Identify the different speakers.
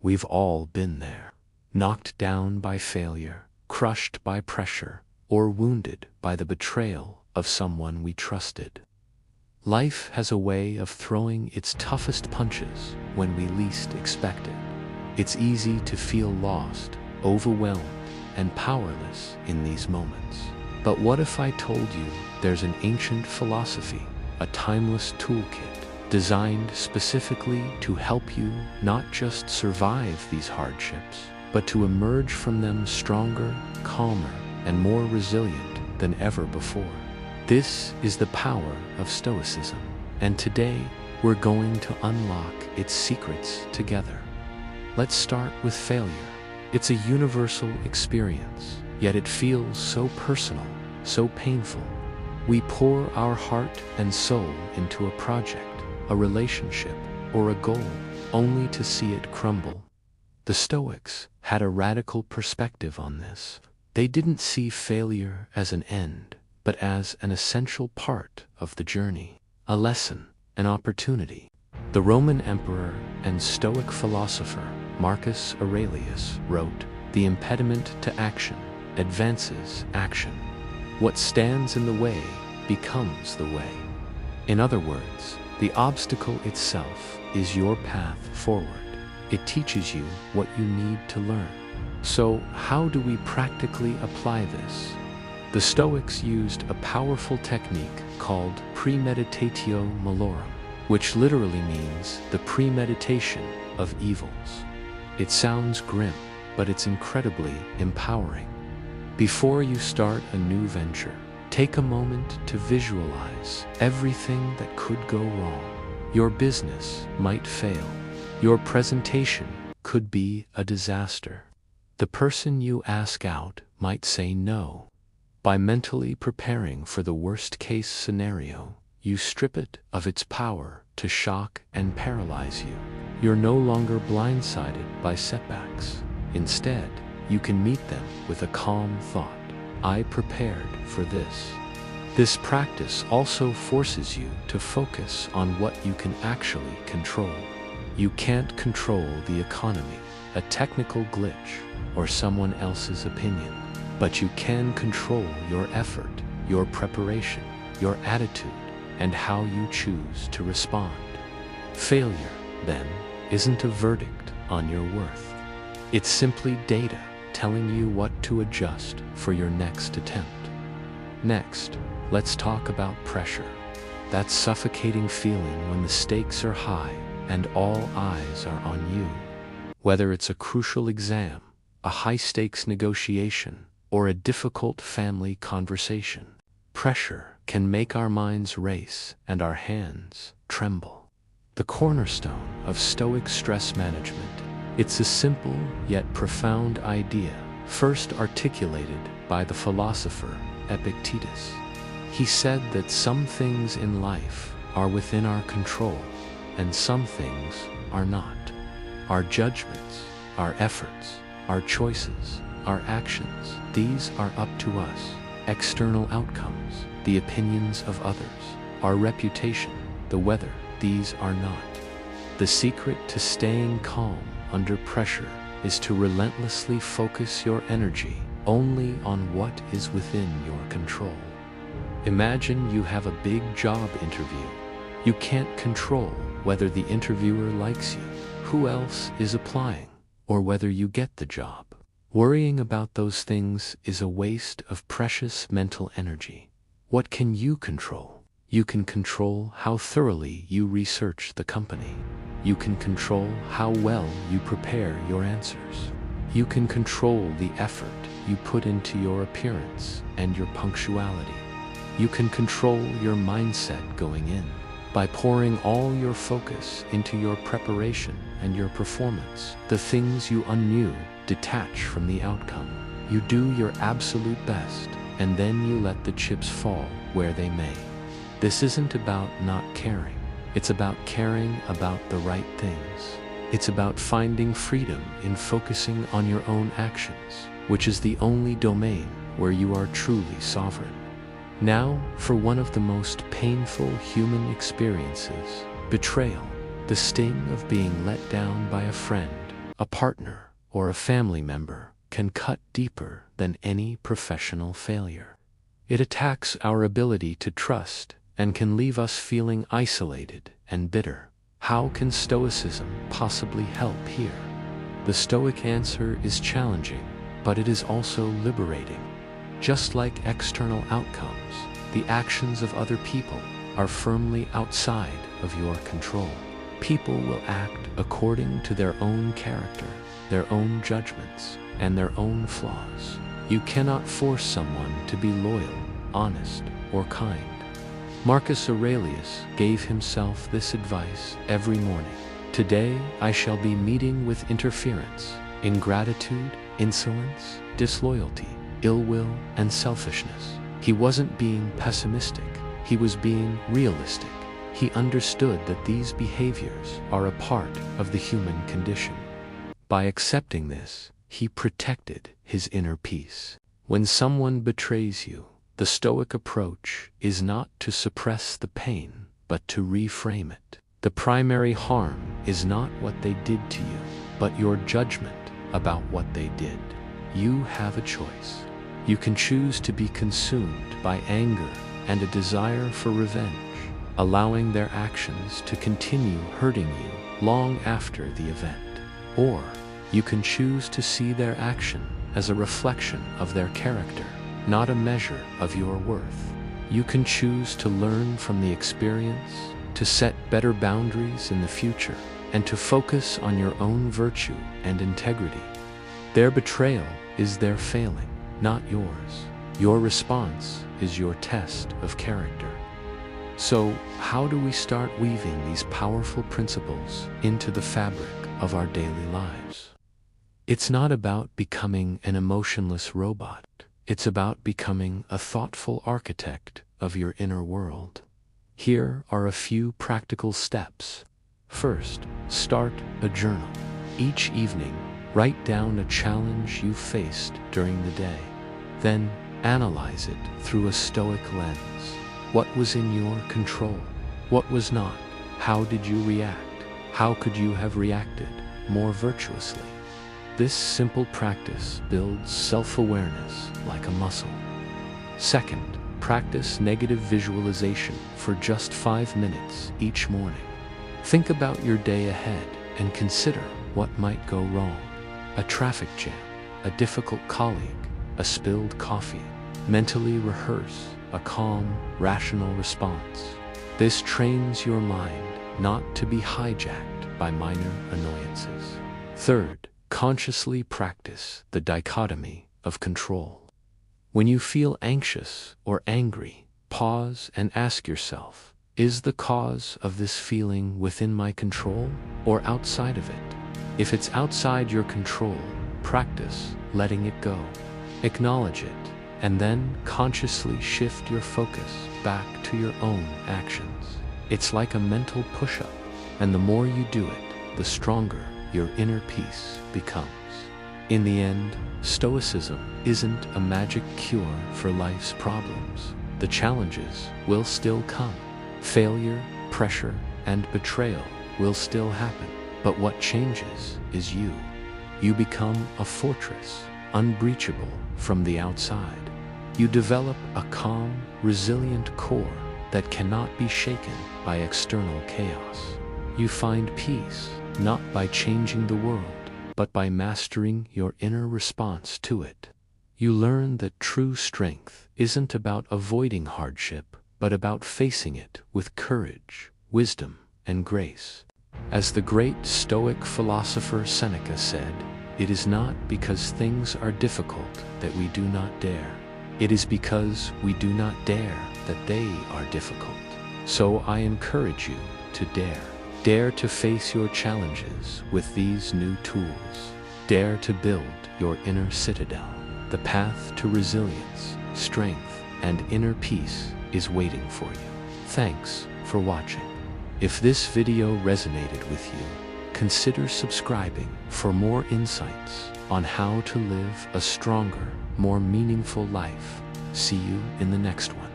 Speaker 1: We've all been there. Knocked down by failure, crushed by pressure, or wounded by the betrayal of someone we trusted. Life has a way of throwing its toughest punches when we least expect it. It's easy to feel lost, overwhelmed, and powerless in these moments. But what if I told you there's an ancient philosophy, a timeless toolkit, designed specifically to help you not just survive these hardships, but to emerge from them stronger, calmer, and more resilient than ever before? This is the power of Stoicism, and today we're going to unlock its secrets together. Let's start with failure. It's a universal experience, yet it feels so personal, so painful. We pour our heart and soul into a project, a relationship, or a goal, only to see it crumble. The Stoics had a radical perspective on this. They didn't see failure as an end, but as an essential part of the journey, a lesson, an opportunity. The Roman emperor and Stoic philosopher Marcus Aurelius wrote, "The impediment to action advances action. What stands in the way becomes the way." In other words, the obstacle itself is your path forward. It teaches you what you need to learn. So, how do we practically apply this? The Stoics used a powerful technique called premeditatio malorum, which literally means the premeditation of evils. It sounds grim, but it's incredibly empowering. Before you start a new venture, take a moment to visualize everything that could go wrong. Your business might fail. Your presentation could be a disaster. The person you ask out might say no. By mentally preparing for the worst-case scenario, you strip it of its power to shock and paralyze you. You're no longer blindsided by setbacks. Instead, you can meet them with a calm thought. I prepared for this. This practice also forces you to focus on what you can actually control. You can't control the economy, a technical glitch, or someone else's opinion, but you can control your effort, your preparation, your attitude, and how you choose to respond. Failure, then, isn't a verdict on your worth. It's simply data telling you what to adjust for your next attempt. Next, let's talk about pressure. That suffocating feeling when the stakes are high and all eyes are on you. Whether it's a crucial exam, a high-stakes negotiation, or a difficult family conversation, pressure can make our minds race and our hands tremble. The cornerstone of Stoic stress management. It's a simple yet profound idea, first articulated by the philosopher Epictetus. He said that some things in life are within our control, and some things are not. Our judgments, our efforts, our choices, our actions, these are up to us. External outcomes, the opinions of others, our reputation, the weather, these are not. The secret to staying calm under pressure is to relentlessly focus your energy only on what is within your control. Imagine you have a big job interview. You can't control whether the interviewer likes you, who else is applying, or whether you get the job. Worrying about those things is a waste of precious mental energy. What can you control? You can control how thoroughly you research the company. You can control how well you prepare your answers. You can control the effort you put into your appearance and your punctuality. You can control your mindset going in. By pouring all your focus into your preparation and your performance, the things you unknew detach from the outcome. You do your absolute best, and then you let the chips fall where they may. This isn't about not caring. It's about caring about the right things. It's about finding freedom in focusing on your own actions, which is the only domain where you are truly sovereign. Now, for one of the most painful human experiences, betrayal, the sting of being let down by a friend, a partner, or a family member can cut deeper than any professional failure. It attacks our ability to trust and can leave us feeling isolated and bitter. How can Stoicism possibly help here? The Stoic answer is challenging, but it is also liberating. Just like external outcomes, the actions of other people are firmly outside of your control. People will act according to their own character, their own judgments, and their own flaws. You cannot force someone to be loyal, honest, or kind. Marcus Aurelius gave himself this advice every morning. Today I shall be meeting with interference, ingratitude, insolence, disloyalty, ill will, and selfishness. He wasn't being pessimistic, he was being realistic. He understood that these behaviors are a part of the human condition. By accepting this, he protected his inner peace. When someone betrays you, the Stoic approach is not to suppress the pain, but to reframe it. The primary harm is not what they did to you, but your judgment about what they did. You have a choice. You can choose to be consumed by anger and a desire for revenge, allowing their actions to continue hurting you long after the event. Or you can choose to see their action as a reflection of their character, not a measure of your worth. You can choose to learn from the experience, to set better boundaries in the future, and to focus on your own virtue and integrity. Their betrayal is their failing, not yours. Your response is your test of character. So, how do we start weaving these powerful principles into the fabric of our daily lives? It's not about becoming an emotionless robot. It's about becoming a thoughtful architect of your inner world. Here are a few practical steps. First, start a journal. Each evening, write down a challenge you faced during the day. Then, analyze it through a Stoic lens. What was in your control? What was not? How did you react? How could you have reacted more virtuously? This simple practice builds self-awareness like a muscle. Second, practice negative visualization for just 5 minutes each morning. Think about your day ahead and consider what might go wrong. A traffic jam, a difficult colleague, a spilled coffee. Mentally rehearse a calm, rational response. This trains your mind not to be hijacked by minor annoyances. Third, consciously practice the dichotomy of control. When you feel anxious or angry, pause and ask yourself, is the cause of this feeling within my control or outside of it? If it's outside your control, practice letting it go. Acknowledge it, and then consciously shift your focus back to your own actions. It's like a mental push-up, and the more you do it, the stronger your inner peace becomes. In the end, Stoicism isn't a magic cure for life's problems. The challenges will still come. Failure, pressure, and betrayal will still happen. But what changes is you. You become a fortress, unbreachable from the outside. You develop a calm, resilient core that cannot be shaken by external chaos. You find peace not by changing the world, but by mastering your inner response to it. You learn that true strength isn't about avoiding hardship, but about facing it with courage, wisdom, and grace. As the great Stoic philosopher Seneca said, "It is not because things are difficult that we do not dare. It is because we do not dare that they are difficult." So I encourage you to dare. Dare to face your challenges with these new tools. Dare to build your inner citadel. The path to resilience, strength, and inner peace is waiting for you. Thanks for watching. If this video resonated with you, consider subscribing for more insights on how to live a stronger, more meaningful life. See you in the next one.